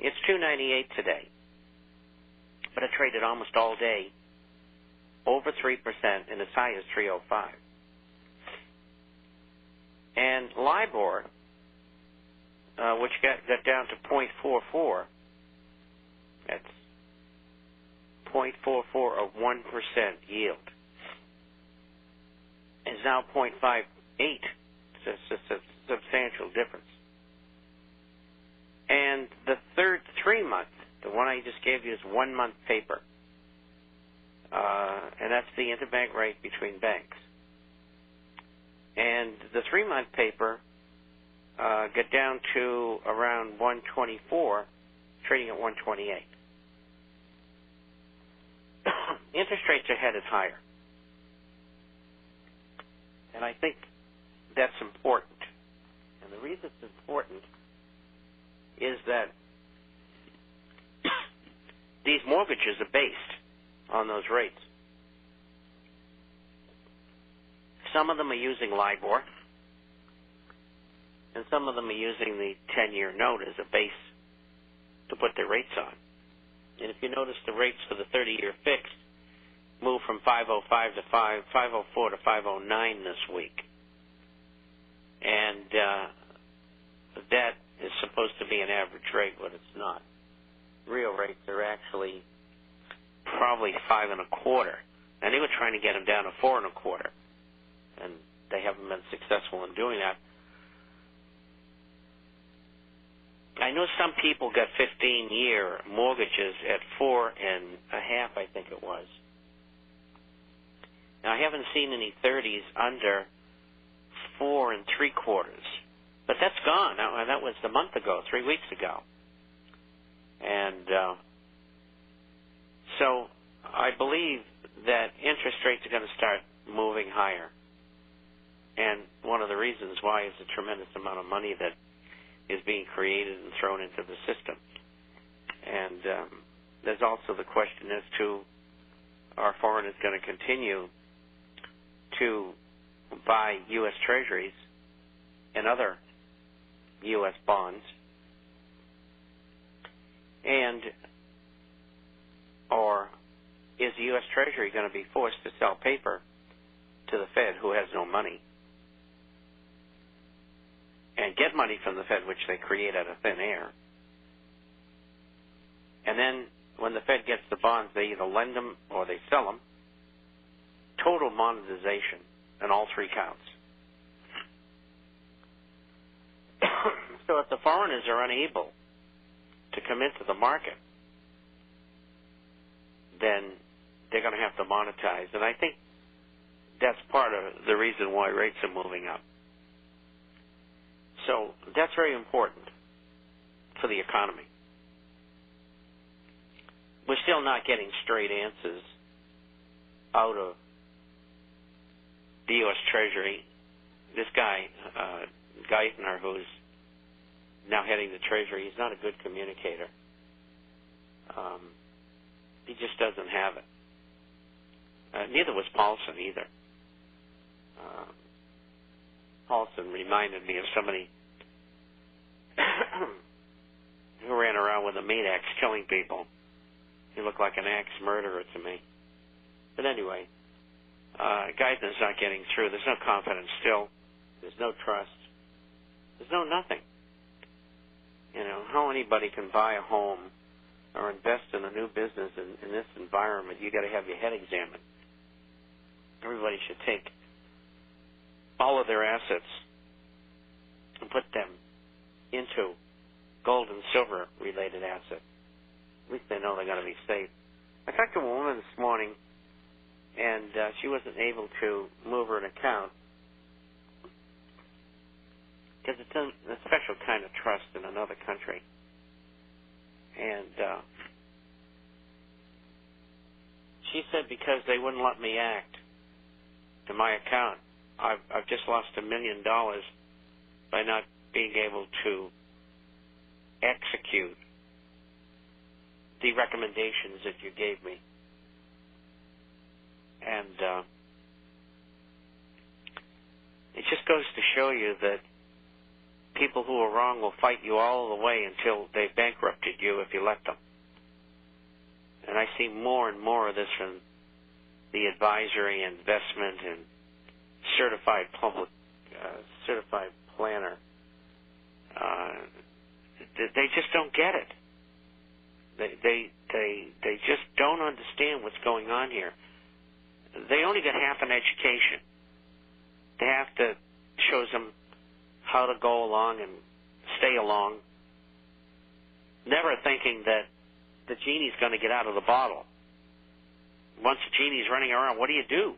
It's 298 today, but it traded almost all day over 3% and as high as 305. And LIBOR, which got down to 0.44, that's 0.44 of 1% yield, is now 0.58. It's a substantial difference. And the third 3-month, the one I just gave you, is 1-month paper. And that's the interbank rate between banks. And the 3-month paper got down to around 124, trading at 128. Interest rates are headed higher. And I think that's important. And the reason it's important is that these mortgages are based on those rates. Some of them are using LIBOR, and some of them are using the 10-year note as a base to put their rates on. And if you notice, the rates for the 30-year fixed moved from 505 to 504 to 509 this week. And that is supposed to be an average rate, but it's not. Real rates are actually probably 5 1/4, and they were trying to get them down to 4 1/4, and they haven't been successful in doing that. I know some people got 15-year mortgages at 4 1/2, I think it was. Now, I haven't seen any 30s under 4 3/4, but that's gone. Now, that was a month ago, 3 weeks ago. And so I believe that interest rates are going to start moving higher. And one of the reasons why is the tremendous amount of money that is being created and thrown into the system. And there's also the question as to, are foreigners going to continue to buy U.S. Treasuries and other U.S. bonds, and or is the U.S. Treasury going to be forced to sell paper to the Fed, who has no money, and get money from the Fed, which they create out of thin air? And then when the Fed gets the bonds, they either lend them or they sell them. Total monetization on all 3 counts. So if the foreigners are unable to come into the market, then they're going to have to monetize. And I think that's part of the reason why rates are moving up. So that's very important for the economy. We're still not getting straight answers out of the U.S. Treasury. This guy, Geithner, who's now heading the Treasury, he's not a good communicator. He just doesn't have it. Neither was Paulson either. Paulson reminded me of somebody who ran around with a meat axe killing people. He looked like an axe murderer to me. But anyway, Geithner's not getting through. There's no confidence still. There's no trust. There's no nothing. You know, how anybody can buy a home or invest in a new business in this environment, you got to have your head examined. Everybody should take all of their assets and put them into gold and silver related assets. At least they know they're going to be safe. I talked to a woman this morning, and she wasn't able to move her an account because it's a special kind of trust in another country. And she said because they wouldn't let me act to my account, I've just lost $1 million by not being able to execute the recommendations that you gave me. And it just goes to show you that people who are wrong will fight you all the way until they've bankrupted you if you let them. And I see more and more of this from the advisory, investment, and certified planner. They just don't get it. They just don't understand what's going on here. They only get half an education. They have to show them how to go along and stay along, never thinking that the genie's going to get out of the bottle. Once the genie's running around, what do?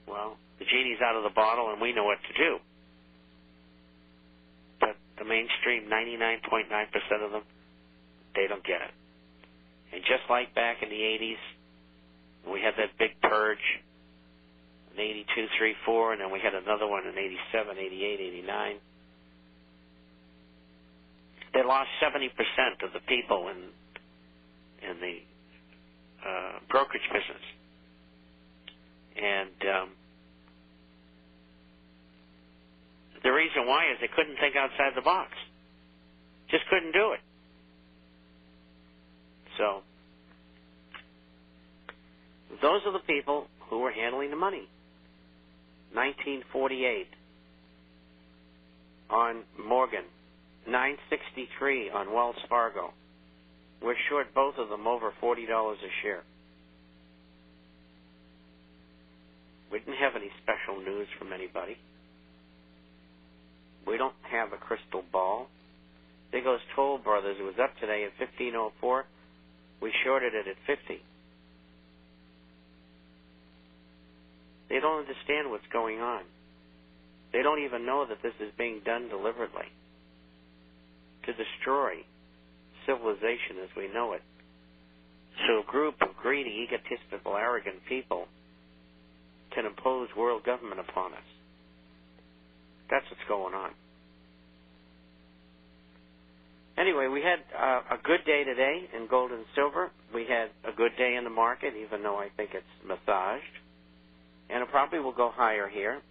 Well, the genie's out of the bottle, and we know what to do. But the mainstream, 99.9% of them, they don't get it. And just like back in the 80s, we had that big purge in 82, 3, 4, and then we had another one in 87, 88, 89. They lost 70% of the people in the brokerage business. And the reason why is they couldn't think outside the box. Just couldn't do it. So those are the people who were handling the money. 1948 on Morgan, 963 on Wells Fargo. We're short both of them over $40 a share. We didn't have any special news from anybody. We don't have a crystal ball. There goes Toll Brothers. It was up today at 1504. We shorted it at 50. They don't understand what's going on. They don't even know that this is being done deliberately to destroy civilization as we know it. So a group of greedy, egotistical, arrogant people can impose world government upon us. That's what's going on. Anyway, we had a good day today in gold and silver. We had a good day in the market, even though I think it's massaged. And it probably will go higher here.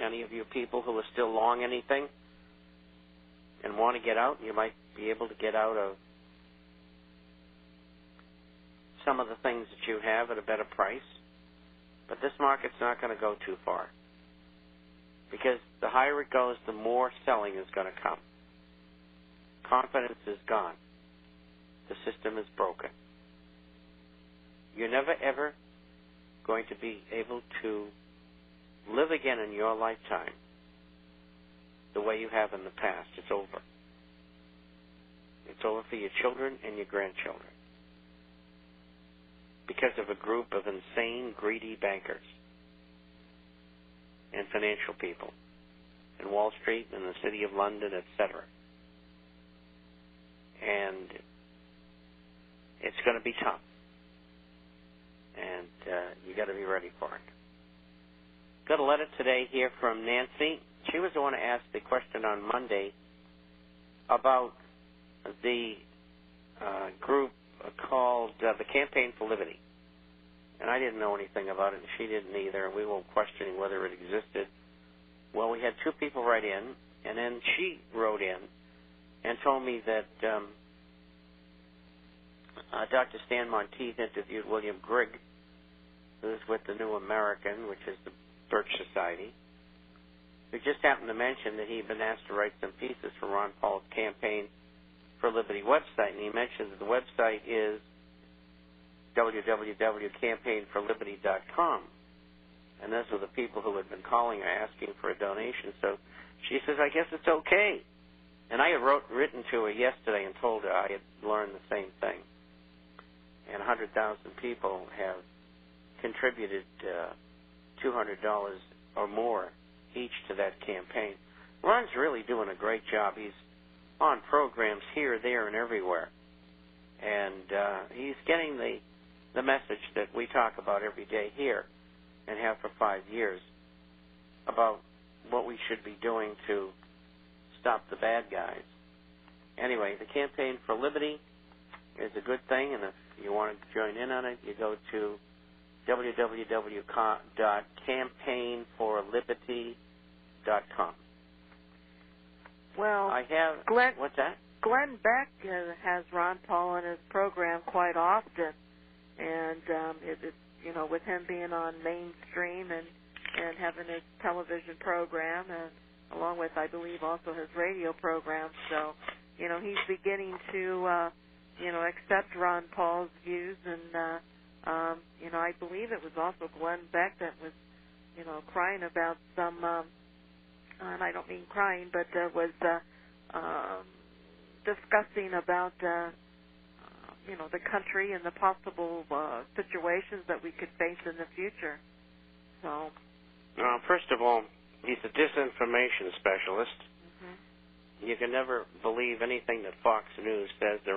Any of you people who are still long anything and want to get out, you might be able to get out of some of the things that you have at a better price. But this market's not going to go too far. Because the higher it goes, the more selling is going to come. Confidence is gone. The system is broken. You're never, ever going to be able to live again in your lifetime the way you have in the past. It's over. It's over for your children and your grandchildren because of a group of insane, greedy bankers and financial people in Wall Street and the City of London, etc. And it's going to be tough. And you got to be ready for it. Got a letter today here from Nancy. She was the one who asked the question on Monday about the group called the Campaign for Liberty. And I didn't know anything about it, and she didn't either, and we were questioning whether it existed. Well, we had two people write in, and then she wrote in and told me that Dr. Stan Monteith interviewed William Grigg, who's with the New American, which is the Birch Society, who just happened to mention that he'd been asked to write some pieces for Ron Paul's Campaign for Liberty website, and he mentioned that the website is www.campaignforliberty.com. And those were the people who had been calling her asking for a donation. So she says, I guess it's okay. And I had written to her yesterday and told her I had learned the same thing. And 100,000 people have contributed $200 or more each to that campaign. Ron's really doing a great job. He's on programs here, there, and everywhere. And he's getting the message that we talk about every day here and have for 5 years about what we should be doing to stop the bad guys. Anyway, the Campaign for Liberty is a good thing, and if you want to join in on it, you go to www.campaignforliberty.com. Well, I have. What's that? Glenn Beck has Ron Paul in his program quite often, and it's, you know, with him being on mainstream and having his television program, and along with, I believe, also his radio program. So, you know, he's beginning to, you know, accept Ron Paul's views, and you know, I believe it was also Glenn Beck that was, you know, crying about some, and I don't mean crying, but was discussing about, you know, the country and the possible situations that we could face in the future. So, first of all, he's a disinformation specialist. mm-hmm. You can never believe anything that Fox News says. They're